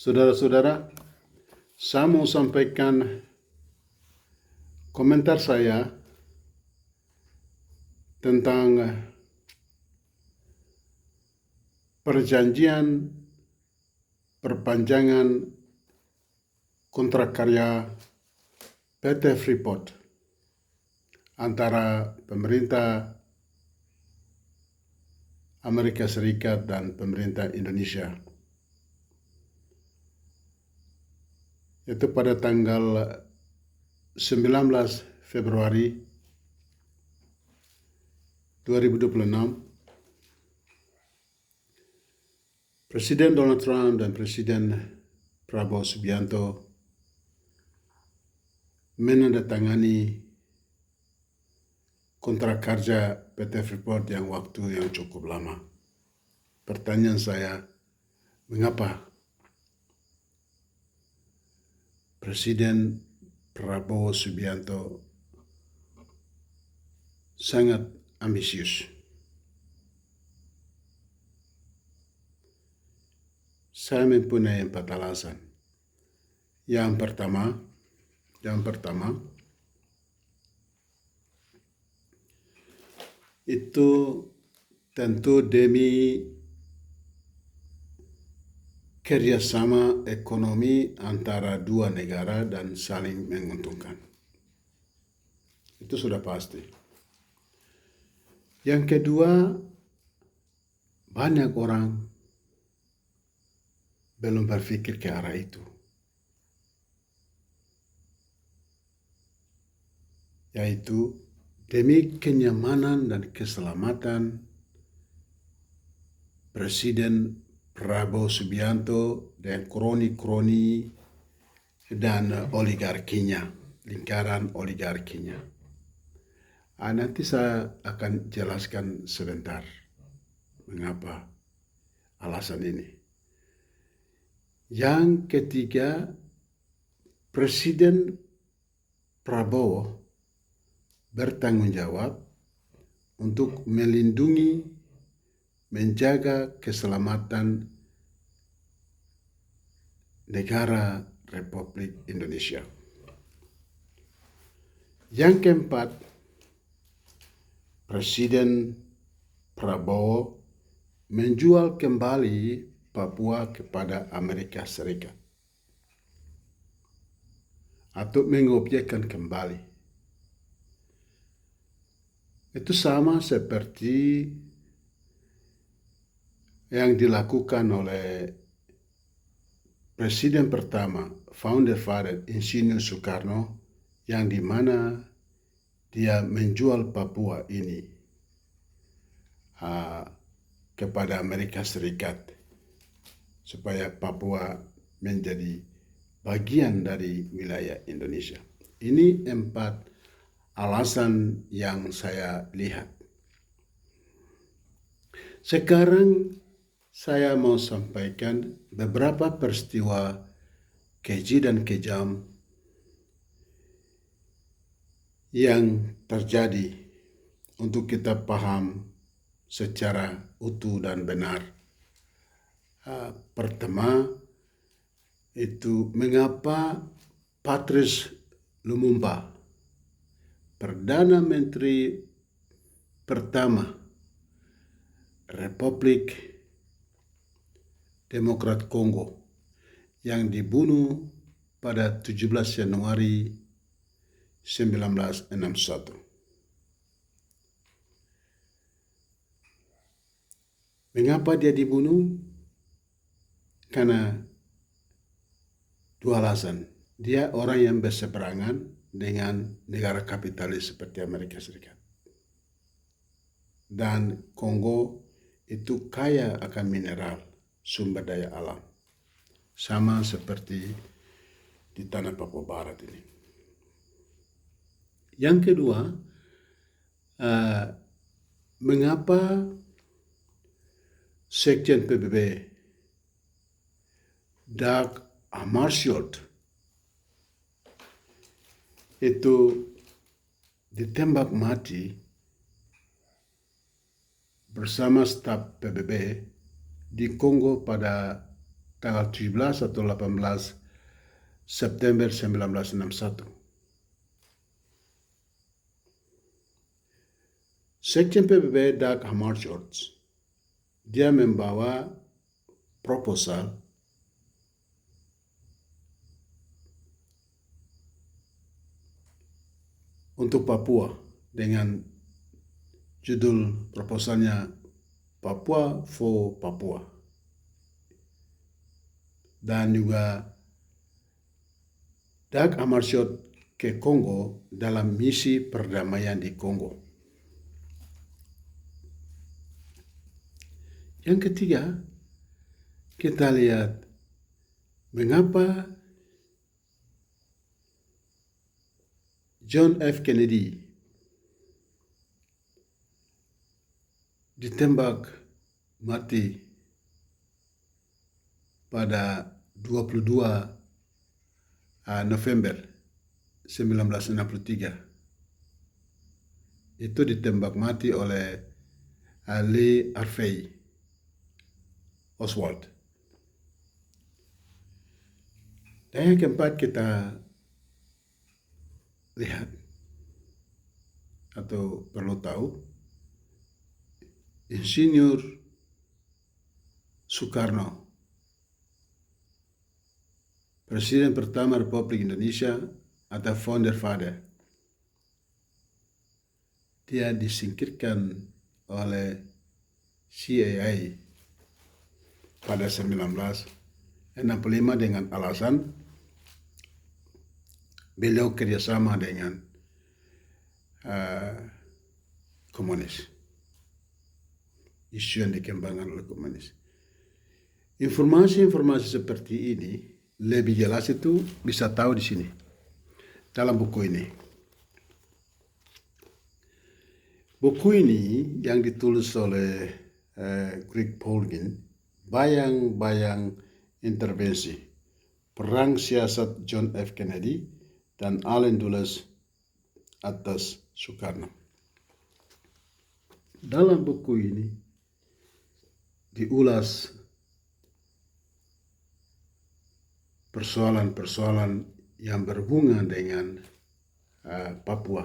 Saudara-saudara, saya mau sampaikan komentar saya tentang perjanjian perpanjangan kontrak karya PT Freeport antara pemerintah Amerika Serikat dan pemerintah Indonesia. Itu pada tanggal 19 Februari 2026, Presiden Donald Trump dan Presiden Prabowo Subianto menandatangani kontrak kerja PT Freeport yang waktu yang cukup lama. Pertanyaan saya, mengapa Presiden Prabowo Subianto sangat ambisius? Saya mempunyai 4 alasan. Yang pertama, itu tentu demi kerjasama ekonomi antara dua negara dan saling menguntungkan. Itu sudah pasti. Yang kedua, banyak orang belum berpikir ke arah itu, yaitu demi kenyamanan dan keselamatan Presiden Prabowo Subianto dan kroni-kroni dan oligarkinya, lingkaran oligarkinya. Nanti saya akan jelaskan sebentar mengapa alasan ini. Yang ketiga, Presiden Prabowo bertanggung jawab untuk melindungi, menjaga keselamatan negara Republik Indonesia. Yang keempat, Presiden Prabowo menjual kembali Papua kepada Amerika Serikat atau mengobjekkan kembali. Itu sama seperti yang dilakukan oleh Presiden pertama, founder father Insinyur Soekarno, yang di mana dia menjual Papua ini kepada Amerika Serikat supaya Papua menjadi bagian dari wilayah Indonesia. Ini 4 alasan yang saya lihat. Sekarang saya mau sampaikan beberapa peristiwa keji dan kejam yang terjadi untuk kita paham secara utuh dan benar. Pertama, itu mengapa Patrice Lumumba, Perdana Menteri pertama Republik Demokrat Kongo, yang dibunuh pada 17 Januari 1961. Mengapa dia dibunuh? Karena 2 alasan. Dia orang yang berseberangan dengan negara kapitalis seperti Amerika Serikat. Dan Kongo itu kaya akan mineral, sumber daya alam. Sama seperti di tanah Papua Barat ini. Yang kedua, mengapa Sekjen PBB Dag Hammarskjöld itu ditembak mati bersama staf PBB di Kongo pada tanggal 17 atau 18 September 1961. Sekjen PBB Dag Hammarskjöld, dia membawa proposal untuk Papua dengan judul proposalnya Papua for Papua, dan juga Dag Hammarskjöld ke Kongo dalam misi perdamaian di Kongo. Yang ketiga, kita lihat mengapa John F. Kennedy ditembak mati pada 22 November 1963. Itu ditembak mati oleh Lee Harvey Oswald. Dan yang keempat, kita lihat atau perlu tahu, Insinyur Soekarno, Presiden pertama Republik Indonesia atau founder father, dia disingkirkan oleh CIA pada 1965 dengan alasan beliau kerjasama dengan komunis, isu yang dikembangkan oleh komunis. Informasi-informasi seperti ini lebih jelas itu bisa tahu di sini, dalam buku ini. Buku ini yang ditulis oleh Greg Polgin, Bayang-Bayang Intervensi, Perang Siasat John F. Kennedy dan Allen Dulles atas Soekarno. Dalam buku ini diulas persoalan-persoalan yang berhubungan dengan Papua.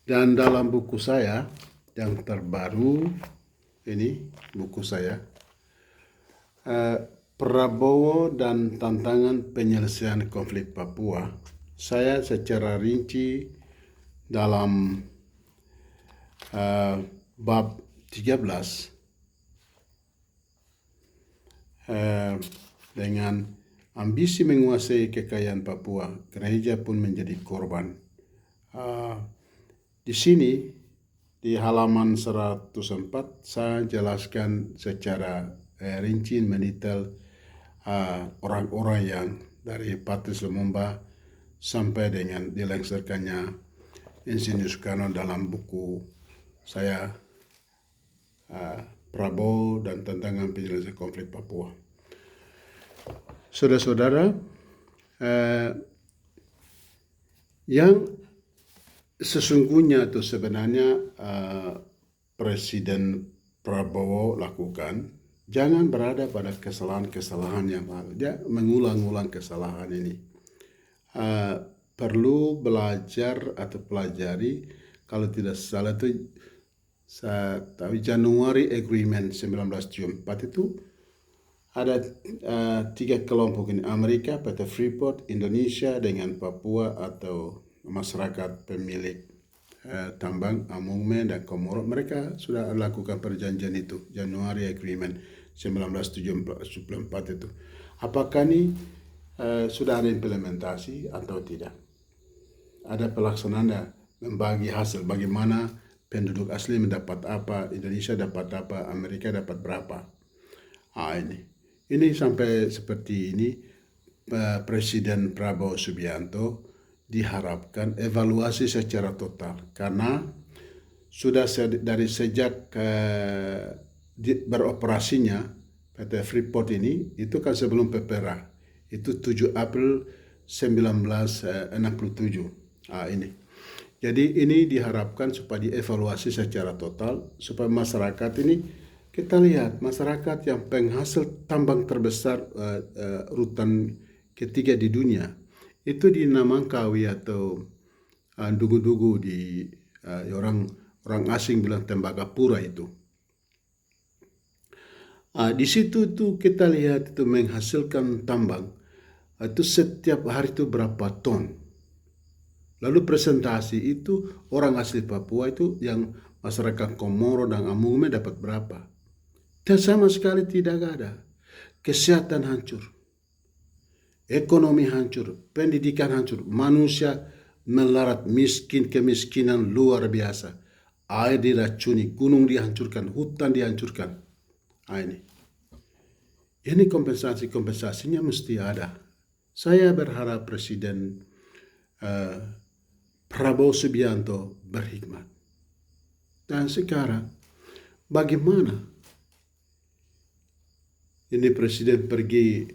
Dan dalam buku saya yang terbaru ini, buku saya, Prabowo dan Tantangan Penyelesaian Konflik Papua, saya secara rinci dalam bab 13 dengan ambisi menguasai kekayaan Papua, gereja pun menjadi korban. Di sini di halaman 104 saya jelaskan secara rinci mendetail orang-orang yang dari Patrice Lumumba sampai dengan dilengsarkannya Insinyur Soekarno dalam buku saya Prabowo dan Tantangan Penyelesaian Konflik Papua. Saudara-saudara, yang sesungguhnya atau sebenarnya Presiden Prabowo lakukan, jangan berada pada kesalahan-kesalahan yang lalu. Dia mengulang-ulang kesalahan ini. Perlu belajar atau pelajari, kalau tidak salah itu saya tahu Januari Agreement 1974 itu ada 3 kelompok ini, Amerika, PT Freeport, Indonesia dengan Papua atau masyarakat pemilik tambang Amungme dan Komoro. Mereka sudah lakukan perjanjian itu, Januari Agreement 1974 itu. Apakah ini sudah ada implementasi atau tidak? Ada pelaksanaan membagi hasil, bagaimana penduduk asli mendapat apa, Indonesia dapat apa, Amerika dapat berapa. Ini sampai seperti ini, Presiden Prabowo Subianto diharapkan evaluasi secara total, karena sudah dari sejak beroperasinya PT Freeport ini, itu kan sebelum PPRA, itu 7 April 1967. Ini. Jadi ini diharapkan supaya dievaluasi secara total, supaya masyarakat ini kita lihat masyarakat yang penghasil tambang terbesar urutan ketiga di dunia itu di Namangkawi atau Dugu-Dugu di orang asing bilang Tembagapura itu. Di situ tuh kita lihat itu menghasilkan tambang itu setiap hari itu berapa ton. Lalu presentasi itu orang asli Papua itu yang masyarakat Komoro dan Amume dapat berapa. Dan sama sekali tidak ada. Kesehatan hancur. Ekonomi hancur. Pendidikan hancur. Manusia melarat miskin, kemiskinan luar biasa. Air diracuni, gunung dihancurkan, hutan dihancurkan. Ini kompensasinya mesti ada. Saya berharap Presiden Prabowo Subianto berhikmat. Dan sekarang bagaimana ini Presiden pergi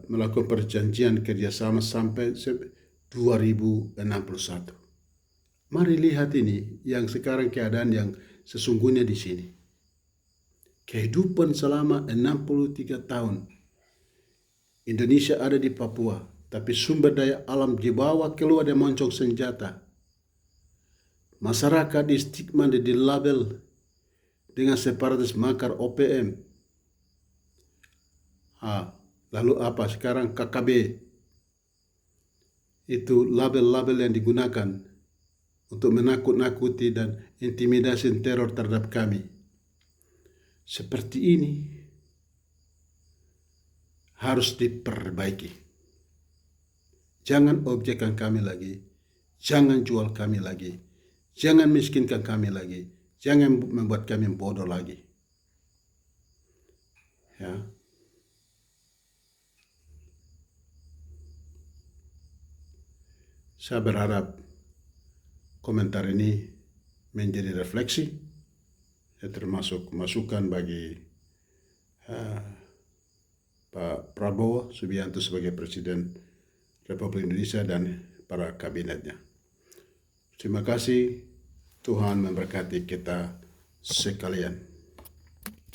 melakukan perjanjian kerjasama sampai 2061. Mari lihat ini yang sekarang keadaan yang sesungguhnya di sini. Kehidupan selama 63 tahun. Indonesia ada di Papua, tapi sumber daya alam dibawa keluar dari moncong senjata. Masyarakat di stigma dan dilabel dengan separatis makar OPM. Lalu apa sekarang KKB? Itu label-label yang digunakan untuk menakut-nakuti dan intimidasi teror terhadap kami. Seperti ini harus diperbaiki. Jangan objekkan kami lagi, jangan jual kami lagi, jangan miskinkan kami lagi, jangan membuat kami bodoh lagi. Ya. Saya berharap komentar ini menjadi refleksi, termasuk masukan bagi Pak Prabowo Subianto sebagai Presiden Republik Indonesia dan para kabinetnya. Terima kasih, Tuhan memberkati kita sekalian.